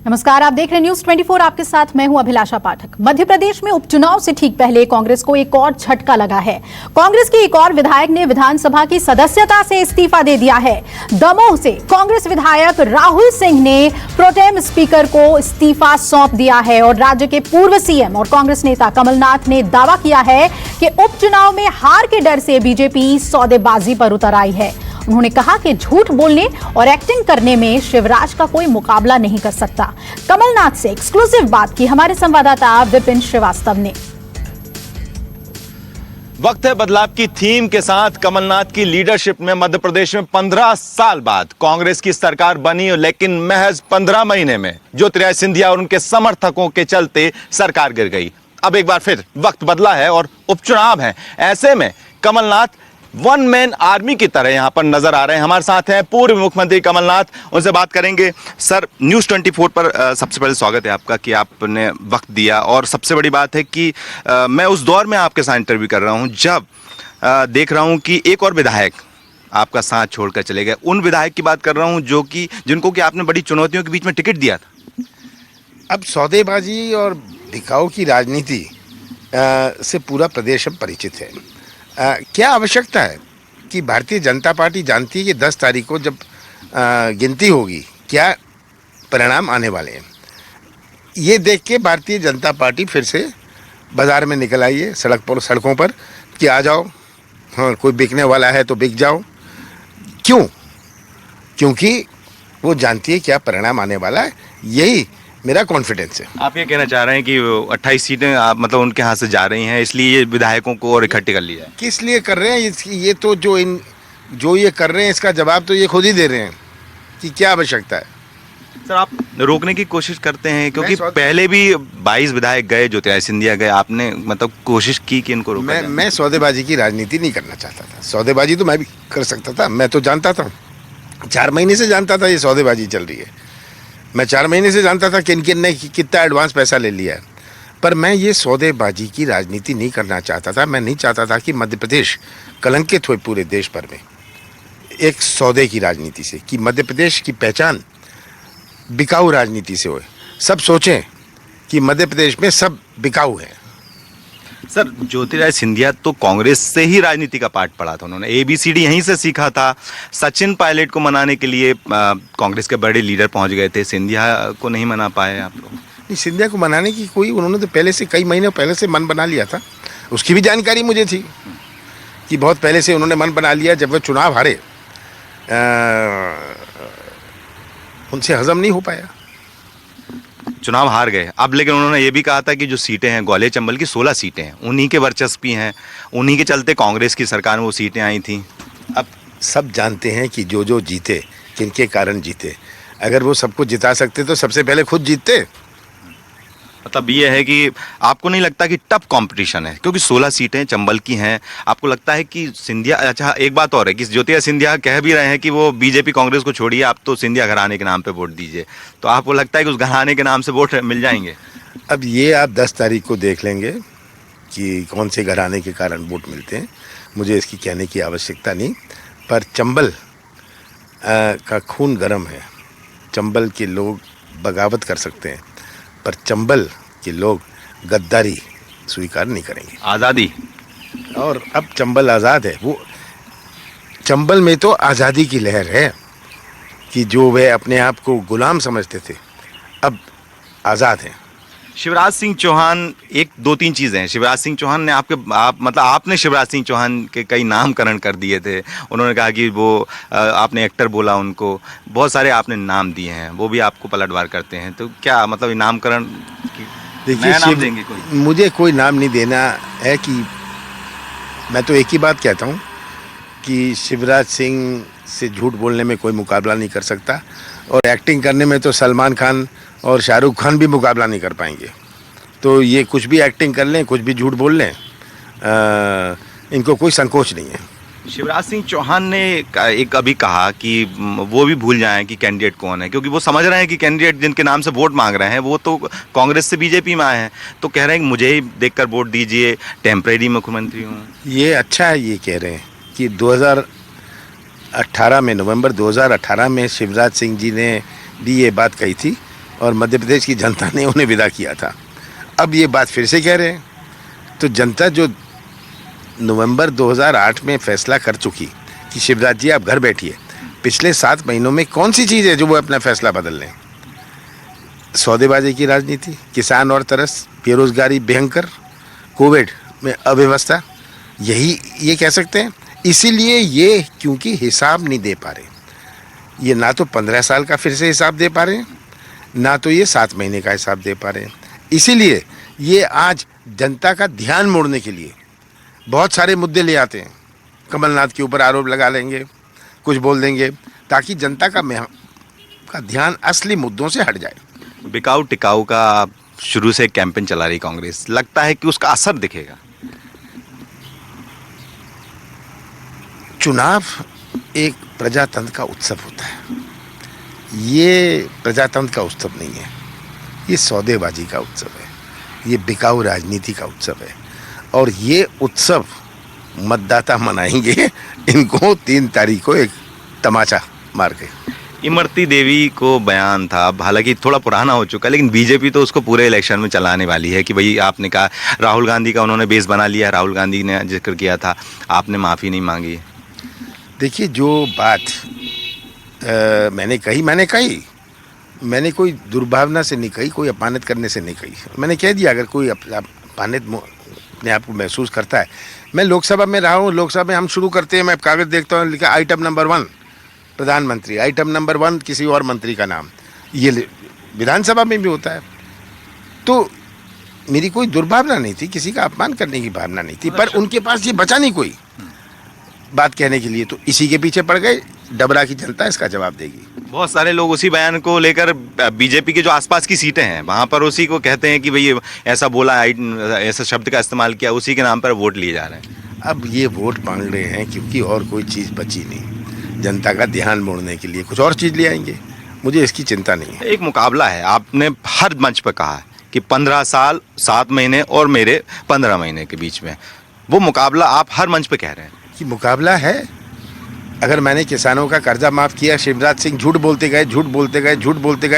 नमस्कार, आप देख रहे हैं न्यूज 24। आपके साथ मैं हूं अभिलाषा पाठक। मध्य प्रदेश में उपचुनाव से ठीक पहले कांग्रेस को एक और झटका लगा है। कांग्रेस की एक और विधायक ने विधानसभा की सदस्यता से इस्तीफा दे दिया है। दमोह से कांग्रेस विधायक राहुल सिंह ने प्रोटेम स्पीकर को इस्तीफा सौंप दिया है और राज्य के पूर्व सीएम और कांग्रेस नेता कमलनाथ ने दावा किया है कि उपचुनाव में हार के डर से बीजेपी सौदेबाजी पर उतर आई है। उन्होंने कहा कि झूठ बोलने और एक्टिंग करने में शिवराज का कोई मुकाबला नहीं कर सकता। कमलनाथ से एक्सक्लूसिव बात की हमारे संवाददाता विपिन श्रीवास्तव ने। वक्त है बदलाव की थीम के साथ कमलनाथ की लीडरशिप में मध्य प्रदेश में 15 साल बाद कांग्रेस की सरकार बनी, लेकिन महज 15 महीने में ज्योतिरादित्य सिंधिया और उनके समर्थकों के चलते सरकार गिर गई। अब एक बार फिर वक्त बदला है और उपचुनाव है। ऐसे में कमलनाथ वन मैन आर्मी की तरह यहां पर नजर आ रहे हैं। हमारे साथ हैं पूर्व मुख्यमंत्री कमलनाथ, उनसे बात करेंगे। सर, न्यूज़ 24 पर सबसे पहले स्वागत है आपका कि आपने वक्त दिया। और सबसे बड़ी बात है कि मैं उस दौर में आपके साथ इंटरव्यू कर रहा हूं जब देख रहा हूं कि एक और विधायक आपका साथ छोड़कर चले गए। उन विधायक की बात कर रहा हूं जिनको कि आपने बड़ी चुनौतियों के बीच में टिकट दिया था। अब सौदेबाजी और बिकाऊ की राजनीति से पूरा प्रदेश अब परिचित है। क्या आवश्यकता है कि भारतीय जनता पार्टी जानती है कि 10 तारीख को जब गिनती होगी क्या परिणाम आने वाले हैं। ये देख के भारतीय जनता पार्टी फिर से बाज़ार में निकल आई है, सड़कों पर कि आ जाओ, हाँ कोई बिकने वाला है तो बिक जाओ। क्यों? क्योंकि वो जानती है क्या परिणाम आने वाला है। यही मेरा कॉन्फिडेंस है। आप ये कहना चाह रहे हैं कि 28 सीटें मतलब उनके हाथ से जा रही हैं, इसलिए ये विधायकों को और इकट्ठे कर लिया है। किस लिए कर रहे हैं? ये तो जो ये कर रहे हैं इसका जवाब तो ये खुद ही दे रहे हैं कि क्या आवश्यकता है। सर, आप रोकने की कोशिश करते हैं क्योंकि पहले भी 22 विधायक गए, ज्योतिरादित्य सिंधिया गए, आपने मतलब कोशिश की कि इनको रोका जाए। मैं सौदेबाजी की राजनीति नहीं करना चाहता था। सौदेबाजी तो मैं भी कर सकता था, मैं तो जानता था, 4 महीने से जानता था ये सौदेबाजी चल रही है। मैं 4 महीने से जानता था कि किन ने कितना एडवांस पैसा ले लिया है। पर मैं ये सौदेबाजी की राजनीति नहीं करना चाहता था। मैं नहीं चाहता था कि मध्य प्रदेश कलंकित हो पूरे देश भर में एक सौदे की राजनीति से, कि मध्य प्रदेश की पहचान बिकाऊ राजनीति से हो। सब सोचें कि मध्य प्रदेश में सब बिकाऊ है। सर, ज्योतिरादित्य सिंधिया तो कांग्रेस से ही राजनीति का पाठ पढ़ा था, उन्होंने ABCD यहीं से सीखा था। सचिन पायलट को मनाने के लिए कांग्रेस के बड़े लीडर पहुंच गए थे, सिंधिया को नहीं मना पाए आप लोग? नहीं, सिंधिया को मनाने की उन्होंने तो पहले से, कई महीने पहले से मन बना लिया था। उसकी भी जानकारी मुझे थी कि बहुत पहले से उन्होंने मन बना लिया। जब वो चुनाव हारे उनसे हजम नहीं हो पाया, चुनाव हार गए। अब लेकिन उन्होंने ये भी कहा था कि जो सीटें हैं ग्वालियर चंबल की 16 सीटें हैं, उन्हीं के वर्चस्वी हैं, उन्हीं के चलते कांग्रेस की सरकार में वो सीटें आई थी। अब सब जानते हैं कि जो जीते किनके कारण जीते। अगर वो सबको जिता सकते तो सबसे पहले खुद जीतते। मतलब ये है कि आपको नहीं लगता कि टफ कंपटीशन है क्योंकि 16 सीटें चंबल की हैं? आपको लगता है कि सिंधिया, अच्छा एक बात और है कि ज्योतिरादित्य सिंधिया कह भी रहे हैं कि वो बीजेपी कांग्रेस को छोड़िए, आप तो सिंधिया घराने के नाम पे वोट दीजिए, तो आपको लगता है कि उस घराने के नाम से वोट मिल जाएंगे? अब ये आप 10 तारीख को देख लेंगे कि कौन से घराने के कारण वोट मिलते हैं। मुझे इसकी कहने की आवश्यकता नहीं। पर चंबल का खून गर्म है। चंबल के लोग बगावत कर सकते हैं पर चंबल के लोग गद्दारी स्वीकार नहीं करेंगे। आज़ादी, और अब चंबल आज़ाद है। वो चंबल में तो आज़ादी की लहर है कि जो वे अपने आप को गुलाम समझते थे अब आज़ाद हैं। शिवराज सिंह चौहान, एक 2-3 चीज़ें हैं। शिवराज सिंह चौहान ने आपने शिवराज सिंह चौहान के कई नामकरण कर दिए थे। उन्होंने कहा कि वो आपने एक्टर बोला, उनको बहुत सारे आपने नाम दिए हैं, वो भी आपको पलटवार करते हैं। तो क्या मतलब ये नामकरण नया नाम देंगे कोई? मुझे कोई नाम नहीं देना है। कि मैं तो एक ही बात कहता हूँ कि शिवराज सिंह से झूठ बोलने में कोई मुकाबला नहीं कर सकता और एक्टिंग करने में तो सलमान खान और शाहरुख खान भी मुकाबला नहीं कर पाएंगे। तो ये कुछ भी एक्टिंग कर लें, कुछ भी झूठ बोल लें, इनको कोई संकोच नहीं है। शिवराज सिंह चौहान ने एक अभी कहा कि वो भी भूल जाएं कि कैंडिडेट कौन है, क्योंकि वो समझ रहे हैं कि कैंडिडेट जिनके नाम से वोट मांग रहे हैं वो तो कांग्रेस से बीजेपी में आए हैं, तो कह रहे हैं कि मुझे ही देखकर वोट दीजिए, टेम्परेरी मुख्यमंत्री हूँ। ये अच्छा है, ये कह रहे हैं कि 2018 में, नवंबर 2018 में शिवराज सिंह जी ने भी ये बात कही थी और मध्य प्रदेश की जनता ने उन्हें विदा किया था। अब ये बात फिर से कह रहे हैं। तो जनता जो नवंबर 2008 में फैसला कर चुकी कि शिवराज जी आप घर बैठिए, पिछले 7 महीनों में कौन सी चीज़ है जो वो अपना फैसला बदल लें? सौदेबाजी की राजनीति, किसान और तरस, बेरोजगारी भयंकर, कोविड में अव्यवस्था, यही ये कह सकते हैं। इसीलिए ये क्योंकि हिसाब नहीं दे पा रहे, ये ना तो 15 साल का फिर से हिसाब दे पा रहे हैं, ना तो ये 7 महीने का हिसाब दे पा रहे हैं। इसीलिए ये आज जनता का ध्यान मोड़ने के लिए बहुत सारे मुद्दे ले आते हैं। कमलनाथ के ऊपर आरोप लगा लेंगे, कुछ बोल देंगे, ताकि जनता का ध्यान असली मुद्दों से हट जाए। बिकाऊ टिकाऊ का शुरू से कैंपेन चला रही कांग्रेस, लगता है कि उसका असर दिखेगा? चुनाव एक प्रजातंत्र का उत्सव होता है, ये प्रजातंत्र का उत्सव नहीं है, ये सौदेबाजी का उत्सव है, ये बिकाऊ राजनीति का उत्सव है। और ये उत्सव मतदाता मनाएंगे इनको 3 तारीख को एक तमाचा मार के। इमरती देवी को बयान था, हालांकि थोड़ा पुराना हो चुका है, लेकिन बीजेपी तो उसको पूरे इलेक्शन में चलाने वाली है कि भाई आपने कहा, राहुल गांधी का उन्होंने बेस बना लिया, राहुल गांधी ने जिक्र किया था, आपने माफ़ी नहीं मांगी। देखिए, जो बात मैंने कही, मैंने कोई दुर्भावना से नहीं कही, कोई अपमानित करने से नहीं कही। मैंने कह दिया, अगर कोई अपमानित अपने आप को महसूस करता है। मैं लोकसभा में रहा हूँ, लोकसभा में हम शुरू करते हैं, मैं कागज़ देखता हूँ, लिखा आइटम नंबर 1 प्रधानमंत्री, आइटम नंबर 1 किसी और मंत्री का नाम। ये विधानसभा में भी होता है। तो मेरी कोई दुर्भावना नहीं थी, किसी का अपमान करने की भावना नहीं थी, पर उनके पास ये बचा नहीं कोई बात कहने के लिए, तो इसी के पीछे पड़ गए। डबरा की जनता इसका जवाब देगी। बहुत सारे लोग उसी बयान को लेकर बीजेपी के जो आसपास की सीटें हैं वहां पर उसी को कहते हैं कि भाई ऐसा बोला, ऐसा शब्द का इस्तेमाल किया, उसी के नाम पर वोट लिए जा रहे हैं। अब ये वोट मांग रहे हैं क्योंकि और कोई चीज़ बची नहीं, जनता का ध्यान मोड़ने के लिए कुछ और चीज़ ले आएंगे। मुझे इसकी चिंता नहीं है। एक मुकाबला है, आपने हर मंच पर कहा है कि 15 साल 7 महीने और मेरे 15 महीने के बीच में, वो मुकाबला आप हर मंच पर कह रहे हैं कि मुकाबला है। अगर मैंने किसानों का कर्जा माफ़ किया, शिवराज सिंह झूठ बोलते गए,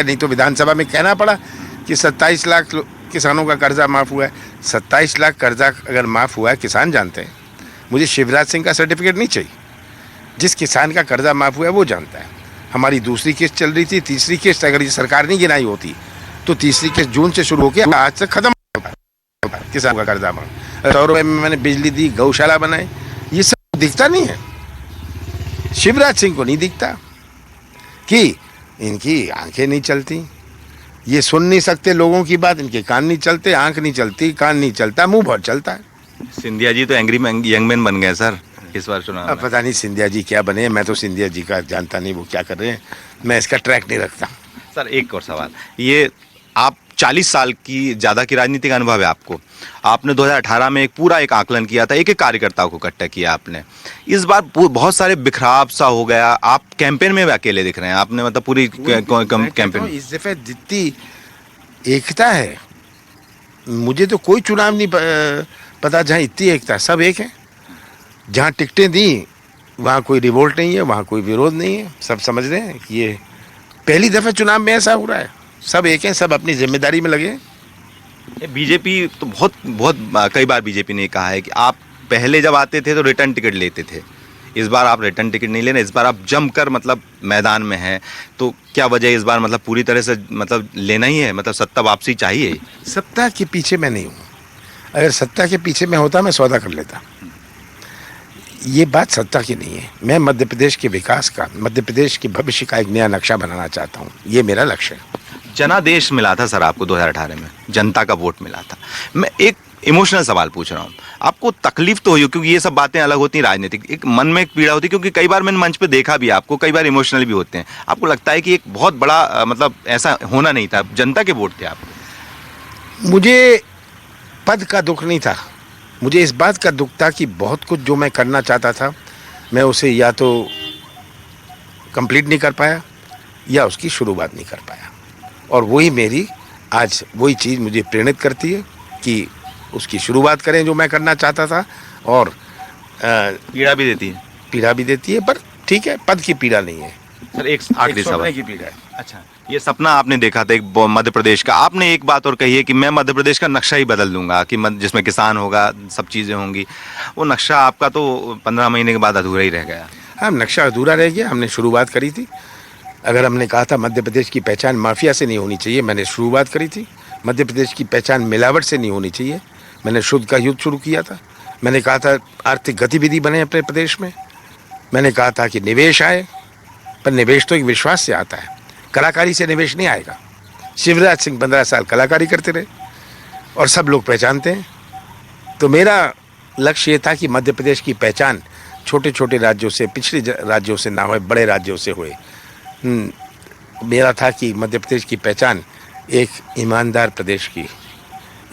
नहीं तो विधानसभा में कहना पड़ा कि 27 लाख किसानों का कर्जा माफ़ हुआ है। 27 लाख कर्जा अगर माफ़ हुआ है, किसान जानते हैं। मुझे शिवराज सिंह का सर्टिफिकेट नहीं चाहिए। जिस किसान का कर्जा माफ़ हुआ है वो जानता है। हमारी दूसरी किस्त चल रही थी, तीसरी किस्त अगर ये सरकार नहीं गिनाई होती तो तीसरी किस्त जून से शुरू होकर आज तक खत्म होगा किसान का कर्जा माफ़। 100 रुपये में मैंने बिजली दी, गौशाला बनाए, ये सब दिखता नहीं है। शिवराज सिंह को नहीं दिखता कि इनकी आंखें नहीं चलती, ये सुन नहीं सकते लोगों की बात, इनके कान नहीं चलते, आंख नहीं चलती, कान नहीं चलता, मुंह बहुत चलता है। सिंधिया जी तो एंग्री यंग मैन बन गए सर इस बार चुनाव में। पता नहीं सिंधिया जी क्या बने, मैं तो सिंधिया जी का जानता नहीं वो क्या कर रहे हैं, मैं इसका ट्रैक नहीं रखता। सर एक और सवाल, ये आप 40 साल की ज़्यादा की राजनीतिक अनुभव है आपको, आपने 2018 में पूरा एक आकलन किया था, एक कार्यकर्ता को इकट्ठा किया आपने। इस बार बहुत सारे बिखराव सा हो गया, आप कैंपेन में भी अकेले दिख रहे हैं, आपने मतलब पूरी कैंपेन। इस दफे जितनी एकता है, मुझे तो कोई चुनाव नहीं पता जहाँ इतनी एकता, सब एक है। जहाँ टिकटें दी वहाँ कोई रिवोल्ट नहीं है, वहाँ कोई विरोध नहीं है, सब समझ रहे हैं कि ये पहली दफे चुनाव में ऐसा हो रहा है। सब एक हैं, सब अपनी जिम्मेदारी में लगे हैं। बीजेपी तो बहुत कई बार बीजेपी ने कहा है कि आप पहले जब आते थे तो रिटर्न टिकट लेते थे, इस बार आप रिटर्न टिकट नहीं ले रहे, इस बार आप जमकर मतलब मैदान में हैं, तो क्या वजह है इस बार, मतलब पूरी तरह से मतलब लेना ही है, मतलब सत्ता वापसी चाहिए? सत्ता के पीछे मैं नहीं हूँ। अगर सत्ता के पीछे मैं होता मैं सौदा कर लेता। ये बात सत्ता की नहीं है। मैं मध्य प्रदेश के विकास का, मध्य प्रदेश के भविष्य का एक नया नक्शा बनाना चाहता हूँ, ये मेरा लक्ष्य है। जनादेश मिला था सर आपको 2018 में, जनता का वोट मिला था। मैं एक इमोशनल सवाल पूछ रहा हूँ, आपको तकलीफ तो हुई, क्योंकि ये सब बातें अलग होती हैं, राजनीतिक एक मन में एक पीड़ा होती है, क्योंकि कई बार मैंने मंच पे देखा भी आपको, कई बार इमोशनल भी होते हैं। आपको लगता है कि एक बहुत बड़ा मतलब ऐसा होना नहीं था, जनता के वोट थे आपको? मुझे पद का दुख नहीं था, मुझे इस बात का दुख था कि बहुत कुछ जो मैं करना चाहता था मैं उसे या तो कंप्लीट नहीं कर पाया या उसकी शुरुआत नहीं कर पाया। और वही मेरी आज वही चीज़ मुझे प्रेरित करती है कि उसकी शुरुआत करें जो मैं करना चाहता था। और पीड़ा भी देती है, पर ठीक है, पद की पीड़ा नहीं है सर। एक आखिरी सवाल की पीड़ा है। अच्छा, ये सपना आपने देखा था एक मध्य प्रदेश का। आपने एक बात और कही है कि मैं मध्य प्रदेश का नक्शा ही बदल दूंगा, कि जिसमें किसान होगा, सब चीज़ें होंगी। वो नक्शा आपका तो 15 महीने के बाद अधूरा ही रह गया। हाँ, नक्शा अधूरा रह गया। हमने शुरुआत करी थी। अगर हमने कहा था मध्य प्रदेश की पहचान माफिया से नहीं होनी चाहिए, मैंने शुरुआत करी थी। मध्य प्रदेश की पहचान मिलावट से नहीं होनी चाहिए, मैंने शुद्ध का युद्ध शुरू किया था। मैंने कहा था आर्थिक गतिविधि बने अपने प्रदेश में। मैंने कहा था कि निवेश आए, पर निवेश तो एक विश्वास से आता है, कलाकारी से निवेश नहीं आएगा। शिवराज सिंह 15 साल कलाकारी करते रहे और सब लोग पहचानते हैं। तो मेरा लक्ष्य ये था कि मध्य प्रदेश की पहचान छोटे छोटे राज्यों से, पिछड़े राज्यों से ना होए, बड़े राज्यों से होए। मेरा था कि मध्य प्रदेश की पहचान एक ईमानदार प्रदेश की,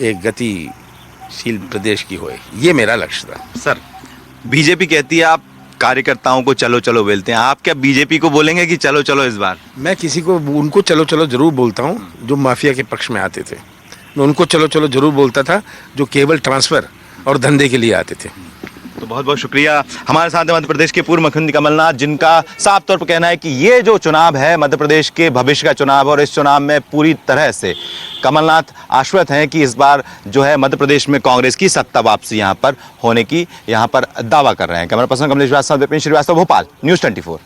एक गतिशील प्रदेश की होए। ये मेरा लक्ष्य था। सर, बीजेपी कहती है आप कार्यकर्ताओं को चलो चलो बोलते हैं, आप क्या बीजेपी को बोलेंगे कि चलो चलो इस बार? मैं किसी को, उनको चलो चलो जरूर बोलता हूँ जो माफिया के पक्ष में आते थे। मैं उनको चलो चलो जरूर बोलता था जो केवल ट्रांसफर और धंधे के लिए आते थे। तो बहुत बहुत शुक्रिया। हमारे साथ हैं मध्य प्रदेश के पूर्व मुख्यमंत्री कमलनाथ, जिनका साफ तौर पर कहना है कि ये जो चुनाव है मध्य प्रदेश के भविष्य का चुनाव है, और इस चुनाव में पूरी तरह से कमलनाथ आश्वस्त हैं कि इस बार जो है मध्य प्रदेश में कांग्रेस की सत्ता वापसी यहाँ पर होने की यहाँ पर दावा कर रहे हैं। Camera person Kamlesh Shrivastava, Bhopal, news 24।